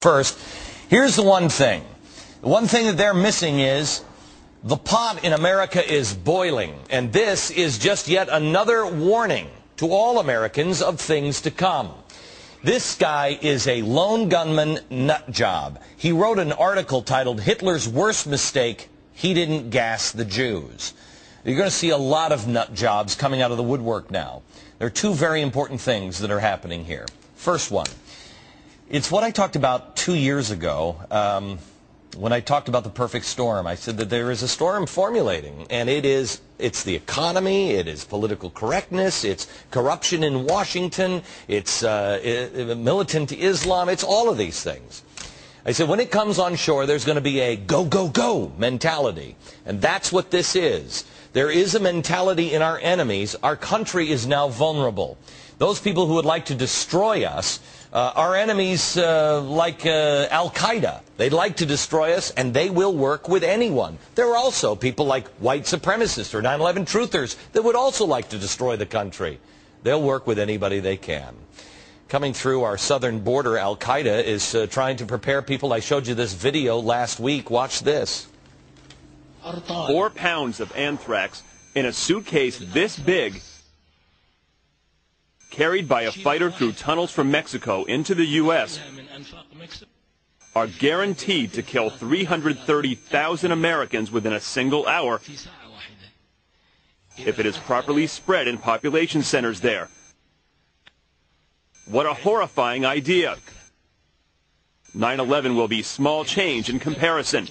First, here's the one thing. The one thing that they're missing is the pot in America is boiling, and this is just yet another warning to all Americans of things to come. This guy is a lone gunman nut job. He wrote an article titled "Hitler's Worst Mistake, He Didn't Gas the Jews." You're going to see a lot of nut jobs coming out of the woodwork now. There are two very important things that are happening here. First one, it's what I talked about 2 years ago when I talked about the perfect storm. I said that there is a storm formulating, and it's the economy, it is political correctness, it's corruption in Washington, it's militant Islam, it's all of these things. I said when it comes on shore, there's going to be a go, go, go mentality, and that's what this is. There is a mentality in our enemies. Our country is now vulnerable. Those people who would like to destroy us, our enemies like Al-Qaeda, they'd like to destroy us, and they will work with anyone. There are also people like white supremacists or 9/11 truthers that would also like to destroy the country. They'll work with anybody they can. Coming through our southern border, Al-Qaeda is trying to prepare people. I showed you this video last week. Watch this. 4 pounds of anthrax in a suitcase this big, carried by a fighter through tunnels from Mexico into the U.S., are guaranteed to kill 330,000 Americans within a single hour if it is properly spread in population centers there. What a horrifying idea. 9/11 will be small change in comparison.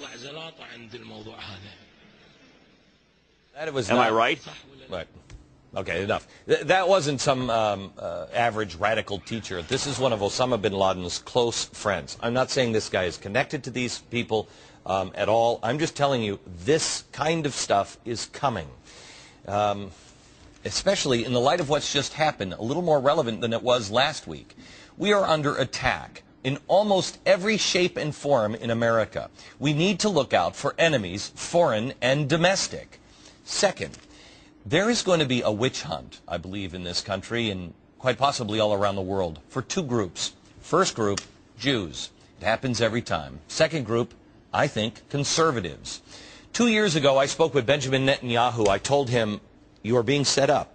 Am I right? Right. Okay, enough. That wasn't some average radical teacher. This is one of Osama bin Laden's close friends. I'm not saying this guy is connected to these people at all. I'm just telling you this kind of stuff is coming. Especially in the light of what's just happened, a little more relevant than it was last week. We are under attack in almost every shape and form in America. We need to look out for enemies, foreign and domestic. Second, there is going to be a witch hunt, I believe, in this country and quite possibly all around the world for two groups. First group, Jews. It happens every time. Second group, I think, conservatives. 2 years ago, I spoke with Benjamin Netanyahu. I told him, you are being set up.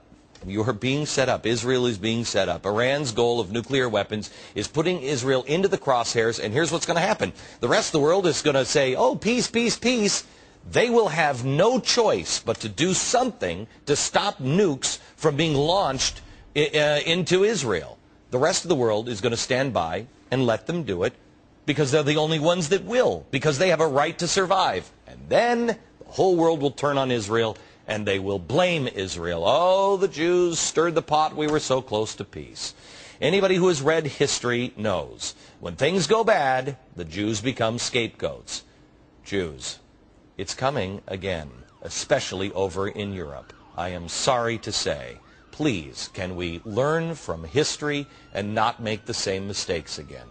You are being set up. Israel is being set up. Iran's goal of nuclear weapons is putting Israel into the crosshairs, and here's what's going to happen. The rest of the world is going to say, oh, peace, peace, peace. They will have no choice but to do something to stop nukes from being launched into Israel. The rest of the world is going to stand by and let them do it because they're the only ones that will, because they have a right to survive. And then the whole world will turn on Israel and they will blame Israel. Oh, the Jews stirred the pot. We were so close to peace. Anybody who has read history knows when things go bad, the Jews become scapegoats. Jews. It's coming again, especially over in Europe. I am sorry to say. Please, can we learn from history and not make the same mistakes again?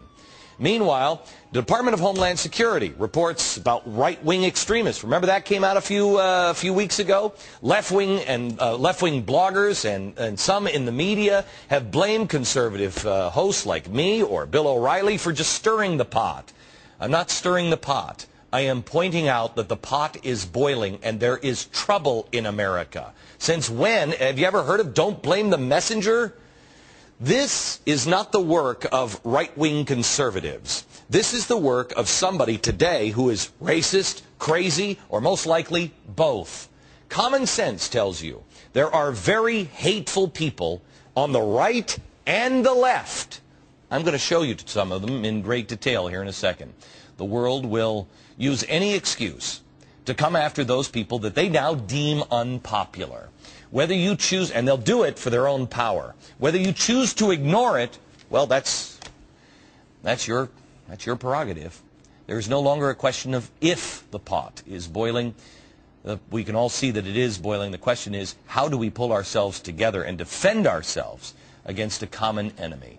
Meanwhile, the Department of Homeland Security reports about right-wing extremists. Remember that came out a few weeks ago? Left-wing bloggers and some in the media have blamed conservative hosts like me or Bill O'Reilly for just stirring the pot. I'm not stirring the pot. I am pointing out that the pot is boiling and there is trouble in America. Since when? Have you ever heard of don't blame the messenger? This is not the work of right-wing conservatives. This is the work of somebody today who is racist, crazy, or most likely both. Common sense tells you there are very hateful people on the right and the left. I'm going to show you some of them in great detail here in a second. The world will use any excuse to come after those people that they now deem unpopular. Whether you choose, and they'll do it for their own power. Whether you choose to ignore it, well, that's your prerogative. There is no longer a question of if the pot is boiling. We can all see that it is boiling. The question is, how do we pull ourselves together and defend ourselves against a common enemy?